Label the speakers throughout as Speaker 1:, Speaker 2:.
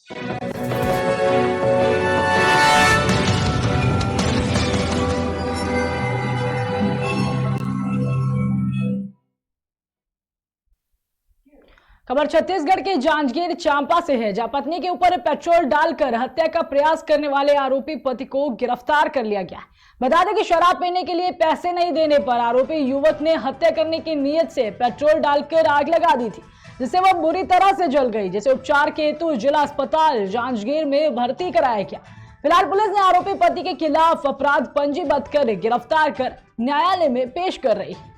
Speaker 1: खबर छत्तीसगढ़ के जांजगीर चांपा से है, जहां पत्नी के ऊपर पेट्रोल डालकर हत्या का प्रयास करने वाले आरोपी पति को गिरफ्तार कर लिया गया। बता दें कि शराब पीने के लिए पैसे नहीं देने पर आरोपी युवक ने हत्या करने की नीयत से पेट्रोल डालकर आग लगा दी थी, जिससे वह बुरी तरह से जल गई, जिसे उपचार के हेतु जिला अस्पताल जांजगीर में भर्ती कराया गया। फिलहाल पुलिस ने आरोपी पति के खिलाफ अपराध पंजीबद्ध कर गिरफ्तार कर न्यायालय में पेश कर रही है।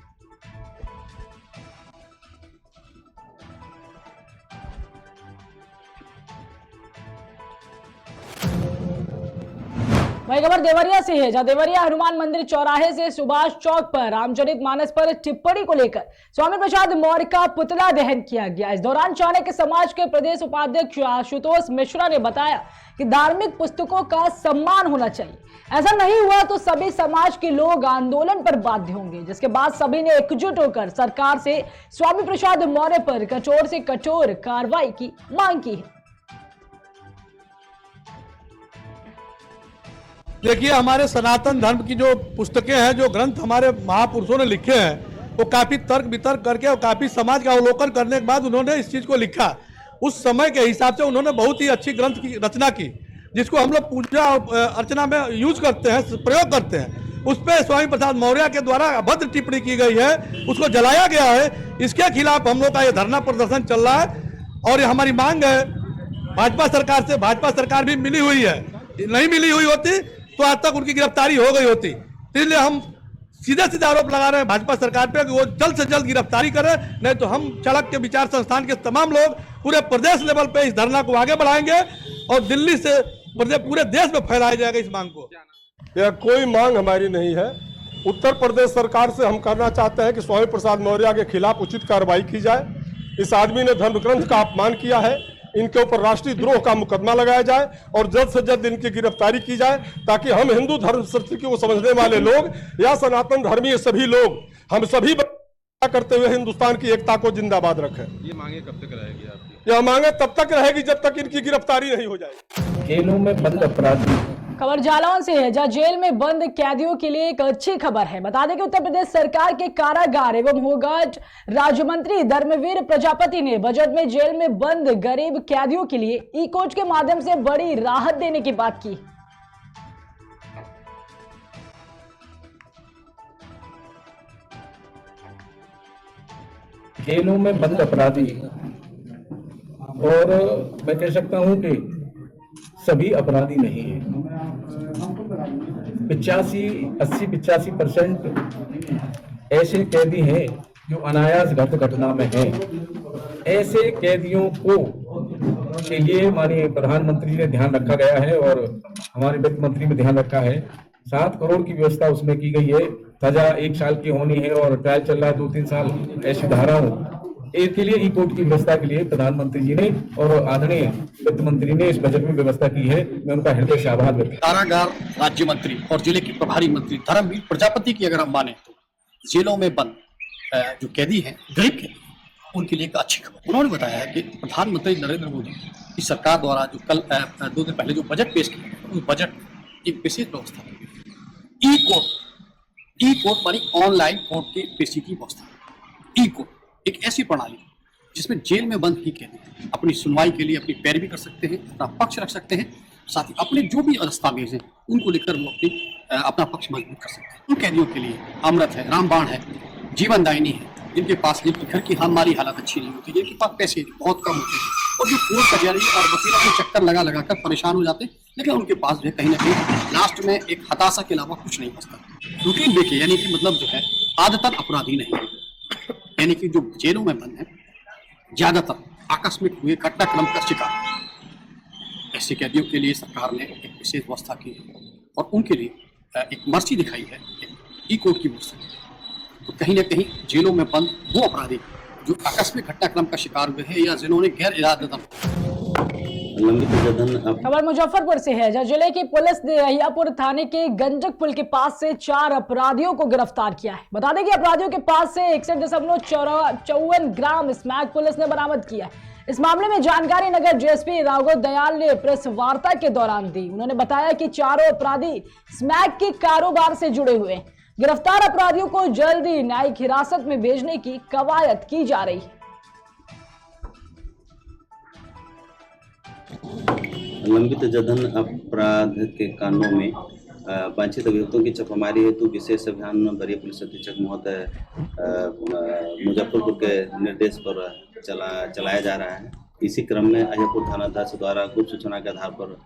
Speaker 1: वही खबर देवरिया से है, जहां देवरिया हनुमान मंदिर चौराहे से सुभाष चौक पर रामचरितमानस पर टिप्पणी को लेकर स्वामी प्रसाद मौर्य का पुतला दहन किया गया। इस दौरान चाणक्य समाज के प्रदेश उपाध्यक्ष आशुतोष मिश्रा ने बताया कि धार्मिक पुस्तकों का सम्मान होना चाहिए, ऐसा नहीं हुआ तो सभी समाज के लोग आंदोलन पर बाध्य होंगे, जिसके बाद सभी ने एकजुट होकर सरकार से स्वामी प्रसाद मौर्य पर कठोर से कठोर कार्रवाई की मांग की है।
Speaker 2: देखिए, हमारे सनातन धर्म की जो पुस्तकें हैं, जो ग्रंथ हमारे महापुरुषों ने लिखे हैं, वो काफी तर्क वितर्क करके और काफी समाज का अवलोकन करने के बाद उन्होंने इस चीज को लिखा। उस समय के हिसाब से उन्होंने बहुत ही अच्छी ग्रंथ की रचना की, जिसको हम लोग पूजा अर्चना में यूज करते हैं, प्रयोग करते हैं। उस पर स्वामी प्रसाद मौर्य के द्वारा अभद्र टिप्पणी की गई है, उसको जलाया गया है। इसके खिलाफ हम लोग का ये धरना प्रदर्शन चल रहा है और ये हमारी मांग है भाजपा सरकार से। भाजपा सरकार भी मिली हुई है, नहीं मिली हुई होती तो आज तक उनकी गिरफ्तारी हो गई होती। इसलिए हम सीधे सीधे आरोप लगा रहे हैं भाजपा सरकार पे कि वो जल्द से जल्द गिरफ्तारी करे, नहीं तो हम चाणक्य विचार संस्थान के तमाम लोग पूरे प्रदेश लेवल पे इस धरना को आगे बढ़ाएंगे और दिल्ली से पूरे देश में फैलाया जाएगा इस मांग को।
Speaker 3: यह कोई मांग हमारी नहीं है। उत्तर प्रदेश सरकार से हम करना चाहते हैं कि स्वामी प्रसाद मौर्य के खिलाफ उचित कार्रवाई की जाए। इस आदमी ने धर्म ग्रंथ का अपमान किया है, इनके ऊपर राष्ट्रीय द्रोह का मुकदमा लगाया जाए और जल्द से जल्द इनकी गिरफ्तारी की जाए, ताकि हम हिंदू धर्म संस्कृति को समझने वाले लोग या सनातन धर्मी सभी लोग हम सभी करते हुए हिंदुस्तान की एकता को जिंदाबाद रखें।
Speaker 4: ये मांगे कब तक रहेगी आपकी?
Speaker 3: यह मांगे तब तक रहेगी जब तक इनकी गिरफ्तारी नहीं हो जाएगी।
Speaker 5: जेलों में बंद अपराधी।
Speaker 1: खबर जालौन से है, जहां जेल में बंद कैदियों के लिए एक अच्छी खबर है। बता दें कि उत्तर प्रदेश सरकार के कारागार एवं होमगार्ड राज्य मंत्री धर्मवीर प्रजापति ने बजट में जेल में बंद गरीब कैदियों के लिए ई कोच के माध्यम से बड़ी राहत देने की बात की।
Speaker 5: जेलों में बंद अपराधी, और मैं कह सकता हूं कि सभी अपराधी नहीं है। 85% ऐसे कैदी हैं जो अनायास घटना में हैं। ऐसे कैदियों को के लिए माननीय प्रधानमंत्री ने ध्यान रखा गया है और हमारे वित्त मंत्री में ध्यान रखा है। 7 करोड़ की व्यवस्था उसमें की गई है। सजा 1 साल की होनी है और ट्रायल चल रहा है 2-3 साल ऐसी धाराओं इसके लिए ई कोर्ट की व्यवस्था के लिए प्रधानमंत्री जी ने और आदरणीय वित्त मंत्री ने इस बजट में व्यवस्था की है। मैं उनका हृदय से आभार व्यक्त करता हूं।
Speaker 6: कारागार राज्य मंत्री और जिले के प्रभारी मंत्री धर्मवीर प्रजापति की अगर हम माने तो जेलों में बंद जो कैदी हैं, गरीब कैदी, उनके लिए एक अच्छी खबर। उन्होंने बताया है कि प्रधानमंत्री नरेंद्र मोदी की सरकार द्वारा जो कल 2 दिन पहले जो बजट पेश किया गया, उस बजट एक विशेष व्यवस्था ई कोर्ट मानी ऑनलाइन कोर्ट के पेशी की व्यवस्था। ई कोर्ट एक ऐसी प्रणाली जिसमें जेल में बंद ही कैदी अपनी सुनवाई के लिए अपनी पैरवी कर सकते हैं, अपना पक्ष रख सकते हैं, साथ ही अपने जो भी दस्तावेज हैं उनको लेकर वो अपना पक्ष मजबूत कर सकते हैं। उन कैदियों के लिए अमृत है, रामबाण है, जीवनदायिनी है, जिनके पास जिनकी घर की हमारी हालत अच्छी नहीं होती, जिनके पास पैसे बहुत कम होते हैं और जो कोर्ट कचहरी और वकीलों के चक्कर लगा कर परेशान हो जाते हैं, लेकिन उनके पास जो है कहीं ना कहीं लास्ट में एक हताशा के अलावा कुछ नहीं बचता। रूटीन देखिए, यानी कि मतलब जो है आदतन अपराधी नहीं है, यानी कि जो जेलों में बंद है ज्यादातर आकस्मिक हुए घटनाक्रम का शिकार, ऐसे कैदियों के लिए सरकार ने एक विशेष व्यवस्था की है और उनके लिए एक मर्सी दिखाई है ई कोर्ट की व्यवस्था। तो कहीं ना कहीं जेलों में बंद वो अपराधी जो आकस्मिक घटनाक्रम का शिकार हुए हैं या जिन्होंने गैर इरादतन।
Speaker 1: खबर मुजफ्फरपुर से है, जहां जिले की पुलिस ने अहियापुर थाने के गंडक पुल के पास से 4 अपराधियों को गिरफ्तार किया है। बता दें कि अपराधियों के पास से 61.54 ग्राम स्मैक पुलिस ने बरामद किया है। इस मामले में जानकारी नगर डीएसपी राघव दयाल ने प्रेस वार्ता के दौरान दी। उन्होंने बताया कि चारों अपराधी स्मैक के कारोबार से जुड़े हुए हैं। गिरफ्तार अपराधियों को जल्दी न्यायिक हिरासत में भेजने की कवायद की जा रही है।
Speaker 7: लंबित जघन्य अपराध के कानूनों में वांछित अभियुक्तों की छापामारी हेतु विशेष अभियान वरीय पुलिस अधीक्षक महोदय मुजफ्फरपुर के निर्देश पर चलाया जा रहा है। इसी क्रम में अहियापुर थानाध्यक्ष द्वारा गुप्त सूचना के आधार पर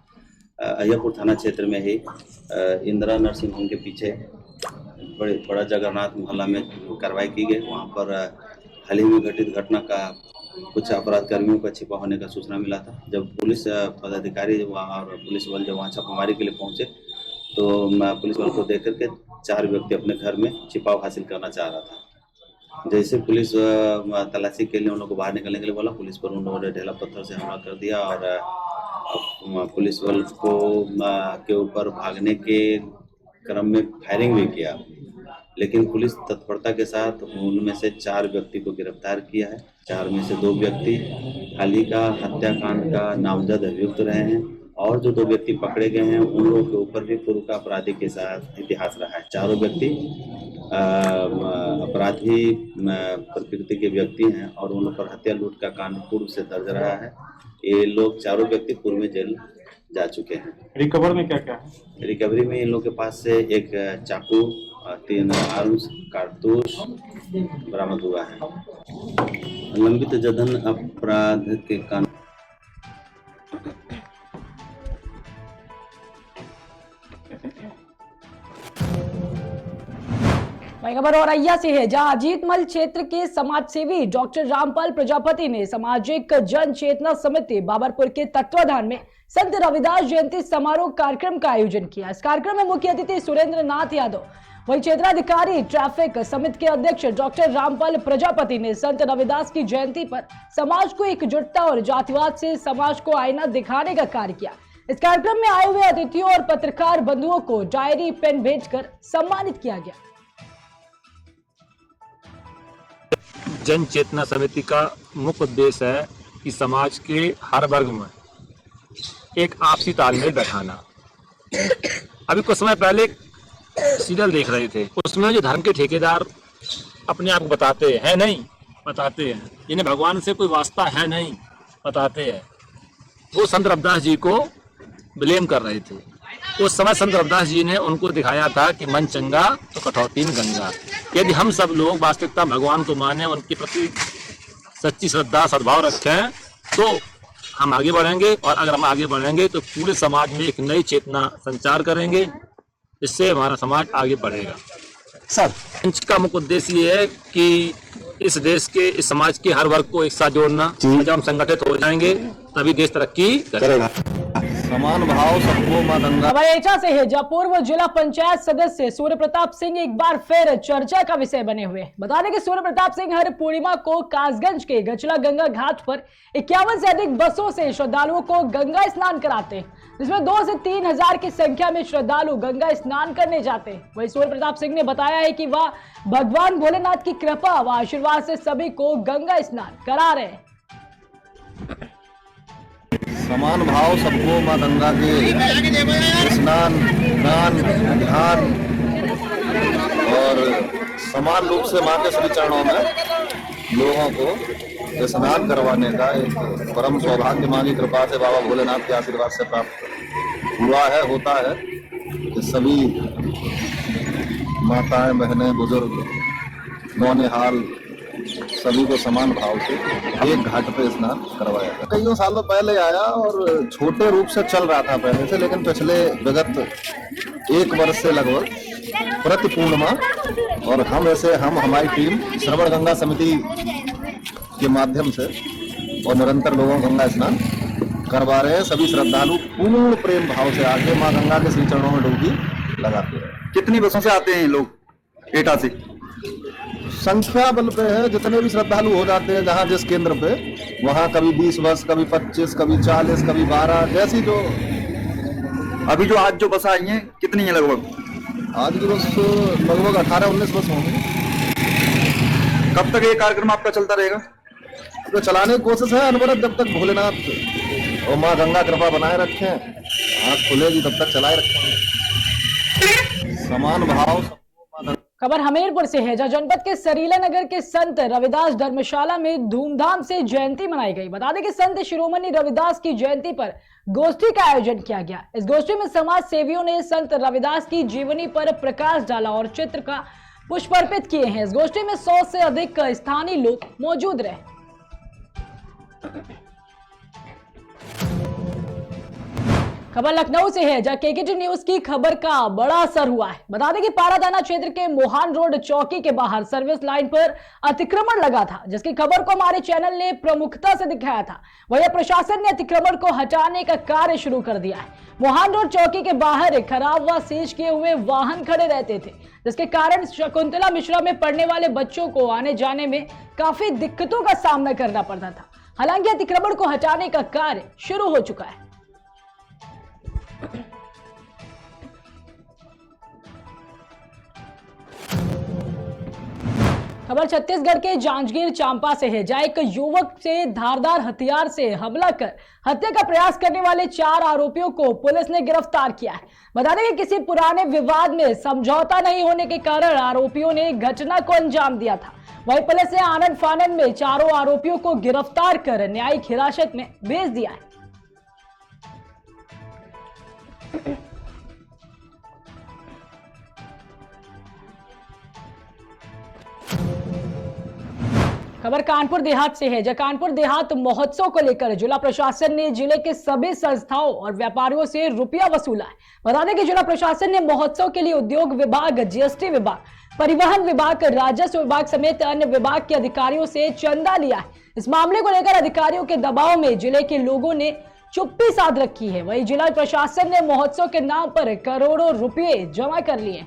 Speaker 7: अहियापुर थाना क्षेत्र में ही इंदिरा नर्सिंग होम के पीछे बड़ा जगन्नाथ मोहल्ला में कार्रवाई की गई। वहाँ पर हाल ही में घटित घटना का कुछ अपराध कर्मियों का छिपा होने का सूचना मिला था। जब पुलिस पदाधिकारी और पुलिस बल जब वहाँ छापामारी के लिए पहुंचे तो पुलिस बल को देख करके 4 व्यक्ति अपने घर में छिपाव हासिल करना चाह रहा था। जैसे पुलिस तलाशी के लिए उन लोगों को बाहर निकलने के लिए बोला, पुलिस पर उन लोगों ने ढेला पत्थर से हमला कर दिया और पुलिस बल को के ऊपर भागने के क्रम में फायरिंग भी किया। लेकिन पुलिस तत्परता के साथ उनमें से 4 व्यक्ति को गिरफ्तार किया है। 4 में से 2 व्यक्ति हाल ही का हत्याकांड का नामजद अभियुक्त रहे हैं और जो 2 व्यक्ति पकड़े गए हैं उन लोगों के ऊपर भी पूर्व का अपराधी के साथ इतिहास रहा है। चारों व्यक्ति अपराधी प्रकृति के व्यक्ति हैं और उन पर हत्या लूट का कांड पूर्व से दर्ज रहा है। ये लोग चारों व्यक्ति पूर्व में जेल जा चुके हैं।
Speaker 8: रिकवर में क्या क्या है?
Speaker 7: रिकवरी में इन लोग के पास से एक चाकू, 3 आर्म्स, कारतूस बरामद हुआ है। लंबित जघन्य अपराध के कानून
Speaker 1: खबर और अय्या से है, जहां अजीतमल क्षेत्र के समाजसेवी डॉक्टर रामपाल प्रजापति ने सामाजिक जन चेतना समिति बाबरपुर के तत्वाधान में संत रविदास जयंती समारोह कार्यक्रम का आयोजन किया। इस कार्यक्रम में मुख्य अतिथि सुरेंद्र नाथ यादव, वही क्षेत्राधिकारी ट्रैफिक समिति के अध्यक्ष डॉक्टर रामपाल प्रजापति ने संत रविदास की जयंती पर समाज को एकजुटता और जातिवाद से समाज को आईना दिखाने का कार्य किया। इस कार्यक्रम में आए हुए अतिथियों और पत्रकार बंधुओं को डायरी पेन भेजकर सम्मानित किया गया।
Speaker 9: जन चेतना समिति का मुख्य उद्देश्य है कि समाज के हर वर्ग में एक आपसी तालमेल बैठाना। अभी कुछ समय पहले सीरियल देख रहे थे, उसमें जो धर्म के ठेकेदार अपने आप को बताते हैं इन्हें भगवान से कोई वास्ता है नहीं बताते हैं, वो संत रविदास जी को ब्लेम कर रहे थे। उस समय संत रविदास जी ने उनको दिखाया था कि मन चंगा तो कटौती में गंगा। यदि हम सब लोग वास्तविकता भगवान को माने, उनके प्रति सच्ची श्रद्धा सद्भाव रखें तो हम आगे बढ़ेंगे, और अगर हम आगे बढ़ेंगे तो पूरे समाज में एक नई चेतना संचार करेंगे, इससे हमारा समाज आगे बढ़ेगा। सर, मंच का मुख्य उद्देश्य ये है कि इस देश के, इस समाज के हर वर्ग को एक साथ जोड़ना। जब हम संगठित हो जाएंगे तभी देश तरक्की करेगा।
Speaker 5: समान भाव सबको मां गंगा।
Speaker 1: हमारे एटा से है, जहां पूर्व जिला पंचायत सदस्य सूर्य प्रताप सिंह एक बार फिर चर्चा का विषय बने हुए। बता दें कि सूर्य प्रताप सिंह हर पूर्णिमा को कासगंज के गचला गंगा घाट पर 51 से अधिक बसों से श्रद्धालुओं को गंगा स्नान कराते हैं, जिसमें 2 से 3 हजार की संख्या में श्रद्धालु गंगा स्नान करने जाते हैं। वही सूर्य प्रताप सिंह ने बताया है कि वह भगवान भोलेनाथ की कृपा व आशीर्वाद से सभी को गंगा स्नान करा रहे हैं।
Speaker 5: समान भाव सबको मां गंगा के स्नान, दान, ध्यान और समान रूप से मां के श्री चरणों में लोगों को स्नान करवाने का एक परम सौभाग्य मां की कृपा से, बाबा भोलेनाथ के आशीर्वाद से प्राप्त हुआ है, होता है कि सभी माताएं, बहनें, बुजुर्ग, नौनिहाल सभी को समान भाव से एक घाट पे स्नान करवाया। कई सालों पहले आया और छोटे रूप से चल रहा था पहले से, लेकिन पिछले विगत 1 वर्ष से लगभग प्रति पूर्णिमा, और हम हमारी टीम श्रवण गंगा समिति के माध्यम से और निरंतर लोगों को गंगा स्नान करवा रहे हैं। सभी श्रद्धालु पूर्ण प्रेम भाव से आके माँ गंगा के श्री चरणों में डुबकी लगाते हैं।
Speaker 8: कितनी बसों से आते हैं लोग एटा से?
Speaker 5: संख्या बल पे है, जितने भी श्रद्धालु हो जाते हैं जहाँ जिस केंद्र पे, वहाँ कभी 20 बस, कभी 25, कभी 40, कभी 12, जैसी जो।
Speaker 8: अभी जो आज जो बस आई हैं कितनी है लगभग?
Speaker 5: आज की बस लगभग 18-19 बस होंगी।
Speaker 8: कब तक ये कार्यक्रम आपका चलता रहेगा? तो चलाने की कोशिश है अनवरत, जब तक भोलेनाथ और माँ गंगा कृपा बनाए रखें, आँख खुलेगी तब तक चलाए रखेंगे। समान भाव।
Speaker 1: खबर हमीरपुर से है, जहां जनपद के सरीला नगर के संत रविदास धर्मशाला में धूमधाम से जयंती मनाई गई। बता दें कि संत शिरोमणि रविदास की जयंती पर गोष्ठी का आयोजन किया गया। इस गोष्ठी में समाज सेवियों ने संत रविदास की जीवनी पर प्रकाश डाला और चित्र का पुष्प अर्पित किए हैं। इस गोष्ठी में 100 से अधिक स्थानीय लोग मौजूद रहे। खबर लखनऊ से है, जहां केकेटी न्यूज की खबर का बड़ा असर हुआ है। बता दें कि पारा थाना क्षेत्र के मोहान रोड चौकी के बाहर सर्विस लाइन पर अतिक्रमण लगा था, जिसकी खबर को हमारे चैनल ने प्रमुखता से दिखाया था। वहीं प्रशासन ने अतिक्रमण को हटाने का कार्य शुरू कर दिया है। मोहान रोड चौकी के बाहर खराब व सीज किए हुए वाहन खड़े रहते थे, जिसके कारण शकुंतला मिश्रा में पढ़ने वाले बच्चों को आने जाने में काफी दिक्कतों का सामना करना पड़ता था। हालांकि अतिक्रमण को हटाने का कार्य शुरू हो चुका है। खबर छत्तीसगढ़ के जांजगीर चांपा से है, जहां एक युवक से धारदार हथियार से हमला कर हत्या का प्रयास करने वाले 4 आरोपियों को पुलिस ने गिरफ्तार किया है। बता दें कि किसी पुराने विवाद में समझौता नहीं होने के कारण आरोपियों ने घटना को अंजाम दिया था। वहीं पुलिस ने आनंद फानन में चारों आरोपियों को गिरफ्तार कर न्यायिक हिरासत में भेज दिया है। खबर कानपुर देहात से है, जहां कानपुर देहात महोत्सव को लेकर जिला प्रशासन ने जिले के सभी संस्थाओं और व्यापारियों से रुपया वसूला है। बता दें कि जिला प्रशासन ने महोत्सव के लिए उद्योग विभाग, जीएसटी विभाग, परिवहन विभाग, राजस्व विभाग समेत अन्य विभाग के अधिकारियों से चंदा लिया है। इस मामले को लेकर अधिकारियों के दबाव में जिले के लोगों ने चुप्पी साध रखी है। वहीं जिला प्रशासन ने महोत्सव के नाम पर करोड़ों रुपये जमा कर लिए।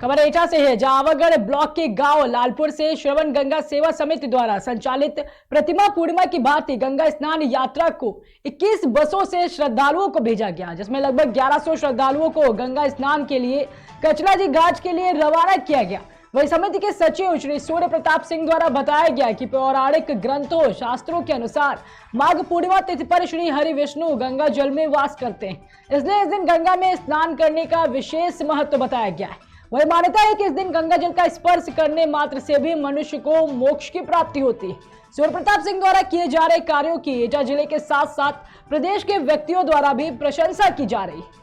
Speaker 1: खबर एटा से है, जहां आवगढ़ ब्लॉक के गांव लालपुर से श्रवण गंगा सेवा समिति द्वारा संचालित प्रतिमा पूर्णिमा की भांति गंगा स्नान यात्रा को 21 बसों से श्रद्धालुओं को भेजा गया, जिसमें लगभग 1100 श्रद्धालुओं को गंगा स्नान के लिए कचलाजी घाट के लिए रवाना किया गया। वही समिति के सचिव श्री सूर्य प्रताप सिंह द्वारा बताया गया कि पौराणिक ग्रंथों शास्त्रों के अनुसार माघ पूर्णिमा तिथि पर श्री हरि विष्णु गंगा जल में वास करते हैं, इसलिए इस दिन गंगा में स्नान करने का विशेष महत्व बताया गया है। वही मान्यता है कि इस दिन गंगा जल का स्पर्श करने मात्र से भी मनुष्य को मोक्ष की प्राप्ति होती है। सूर्य प्रताप सिंह द्वारा किए जा रहे कार्यों की एटा जिले के साथ साथ प्रदेश के व्यक्तियों द्वारा भी प्रशंसा की जा रही है।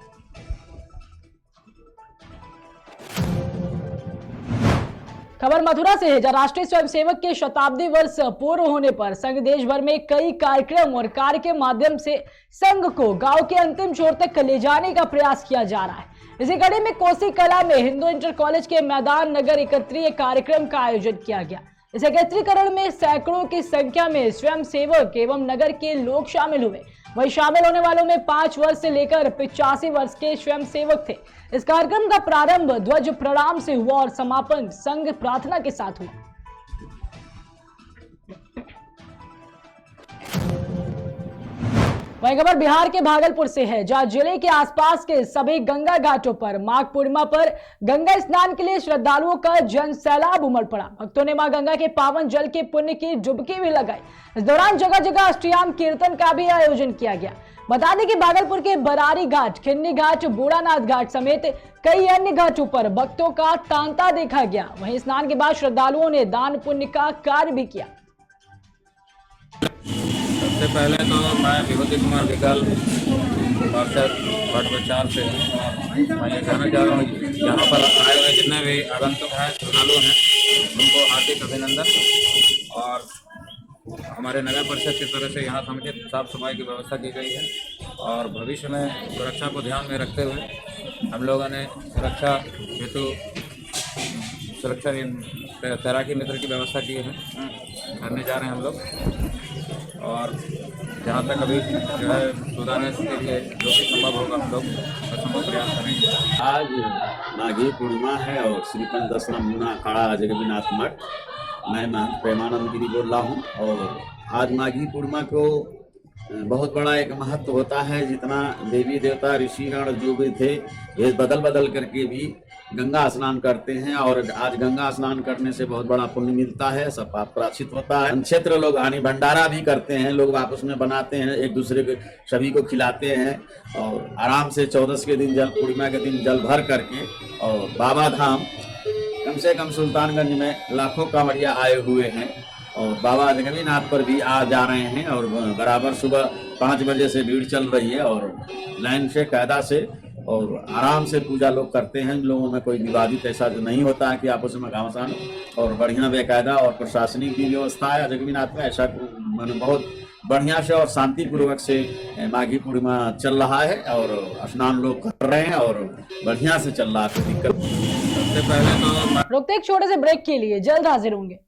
Speaker 1: खबर मथुरा से है, जहां राष्ट्रीय स्वयंसेवक के शताब्दी वर्ष पूर्ण होने पर संघ देश भर में कई कार्यक्रम और कार्य के माध्यम से संघ को गांव के अंतिम छोर तक ले जाने का प्रयास किया जा रहा है। इसी कड़ी में कोसी कला में हिंदू इंटर कॉलेज के मैदान नगर एकत्रीय कार्यक्रम का आयोजन किया गया। इस एकत्रीकरण में सैकड़ों की संख्या में स्वयं सेवक एवं नगर के लोग शामिल हुए। वही शामिल होने वालों में 5 वर्ष से लेकर 85 वर्ष के स्वयं सेवक थे। इस कार्यक्रम का प्रारंभ ध्वज प्रणाम से हुआ और समापन संघ प्रार्थना के साथ हुआ। वही खबर बिहार के भागलपुर से है, जहां जिले के आसपास के सभी गंगा घाटों पर माघ पूर्णिमा पर गंगा स्नान के लिए श्रद्धालुओं का जन सैलाब उमड़ पड़ा। भक्तों ने मां गंगा के पावन जल के पुण्य की डुबकी भी लगाई। इस दौरान जगह जगह अष्टयाम कीर्तन का भी आयोजन किया गया। बता दें कि भागलपुर के बरारी घाट, खिन्नी घाट, बूढ़ानाथ घाट समेत कई अन्य घाटों पर भक्तों का तांता देखा गया। वहीं स्नान के बाद श्रद्धालुओं ने दान पुण्य का कार्य भी किया।
Speaker 5: सबसे पहले तो मैं विभूति कुमार विकल पार्षद वार्ड नंबर 4 से मैं ये कहना चाह रहा हूँ, यहाँ पर आए हुए जितने भी आगंतुक हैं, श्रद्धालु हैं, उनको हार्दिक अभिनंदन। और हमारे नगर परिषद की तरफ से यहाँ समुचित साफ सफाई की व्यवस्था की गई है और भविष्य में सुरक्षा को ध्यान में रखते हुए हम लोगों ने सुरक्षा हेतु सुरक्षा तैराकी मित्र की व्यवस्था की है, करने जा रहे हैं हम लोग। और जहाँ तक अभी जो है सुधारने के लिए जो भी संभव होगा हम लोग संभव प्रयास करेंगे।
Speaker 10: आज माघी पूर्णिमा है और श्री पंचदशना मुना अखाड़ा जगन्नाथ मठ मैं महंत प्रेमानंद गिरी बोल रहा हूँ। और आज माघी पूर्णिमा को बहुत बड़ा एक महत्व होता है। जितना देवी देवता ऋषिगण जो भी थे ये बदल बदल करके भी गंगा स्नान करते हैं, और आज गंगा स्नान करने से बहुत बड़ा पुण्य मिलता है, सब पाप प्रायश्चित होता है। क्षेत्र लोग हानि भंडारा भी करते हैं, लोग आपस में बनाते हैं, एक दूसरे को सभी को खिलाते हैं, और आराम से 14 के दिन जल पूर्णिमा के दिन जल भर करके और बाबा धाम कम से कम सुल्तानगंज में लाखों कांवड़िया आए हुए हैं, और बाबा जगन्नाथ पर भी आ जा रहे हैं, और बराबर सुबह 5 बजे से भीड़ चल रही है, और लाइन से कायदा से और आराम से पूजा लोग करते हैं। लोगों में कोई विवादित ऐसा जो नहीं होता है कि आपस में घमासान, और बढ़िया बेकायदा और प्रशासनिक भी व्यवस्था है जगन्नाथ में। ऐसा मैंने बहुत बढ़िया से और शांतिपूर्वक से माघी पूर्णिमा चल रहा है, और स्नान लोग कर रहे हैं, और बढ़िया से चल रहा है, कोई दिक्कत नहीं। सबसे पहले तो
Speaker 1: रुकते एक छोटे से ब्रेक के लिए, जल्द हाजिर होंगे।